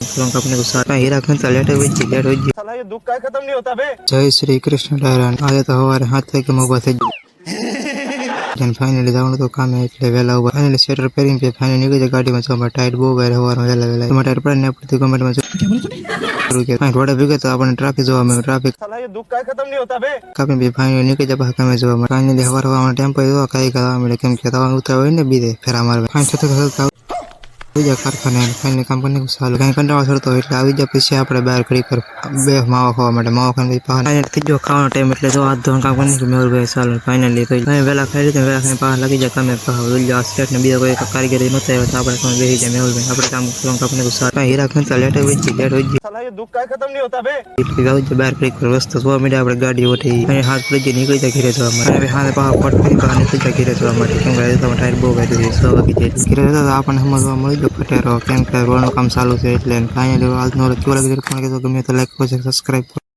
तुरंत अपने को सारा हीरा खंता लेट हो जी साला ये दुख का खत्म नहीं होता बे। जय श्री कृष्ण डायरान आया तो हमारे हाथ के मोबा थे जन फाइनली जाऊँ तो काम है એટલે વેલા ઉભા ફાઇનલી સ્વેટર પહેરીને पे फाइनली નીકળી જાય ગાડીમાં છો ટાઈટ બહુ ગયે હવારમાં વેલા ટમાટર પર ને પડતી કમેન્ટમાં શરૂ કે ફાઇન રોડે ભેગે તો આપણને ટ્રાફિક જોવા મળે ટ્રાફિક साला ये दुख का खत्म नहीं होता बे। કાપીને पे फाइनली નીકળી જાય કામે જોવા મળે ફાઇનલી હવારમાં ટેમ્પો જો કાઈ કરવા મળે કેમ કે તવા ઉતર હોય ને બીજે ફેરા મારવા ફાઇન થતો આવી જાય કારખાને ફાઇનલી કામ કરીને સારું કઈ કંટાળો ચડતો હોય એટલે આવી જાય પછી આપણે બહાર ઘડી પર બે માવા ખાવા માટે માવા ખાઈને ફાઇનલી થઈ ગયો ખાવાનો ટાઈમ એટલે જો હાથ ધોવાનું કામ કરીને કે મેહુલભાઈ ચાલો ફાઇનલી તો વેલા ખાઈ લીધું વેલા ખાઈને પાછા લાગી જાય કામે આ સેટ ને બીજા કોઈ કારીગરી નતા આવ્યા તો આપણે કામ બેસી જાય મેહુલભાઈ આપણે કામ કરવાનું આપણે સારા હીરા ખંતા લેટ હોય साला ये दुख का खत्म नहीं होता बे। એટલે જાવ છે બહાર ઘડી પર રસ્તો જોવા મળે આપણે ગાડી ઓઠી અને હાથ પડી જાય નીકળી જાય ઘરે જવા માટે અને હાથે પાછા પટ કરી બહાર નીકળી જાય ઘરે જવા માટે કેમ કે તમારે ટાયર બહુ ગાડી 6 વાગી જાય ઘરે જતા આપણને સમજવા મળી ગયો ફટેરો કેમ કે રોડનું કામ ચાલુ છે એટલે ફાઇનલી આજનો કેવો લાગે કોણ કે ગમે તો લાઈક કરો સબસ્ક્રાઇબ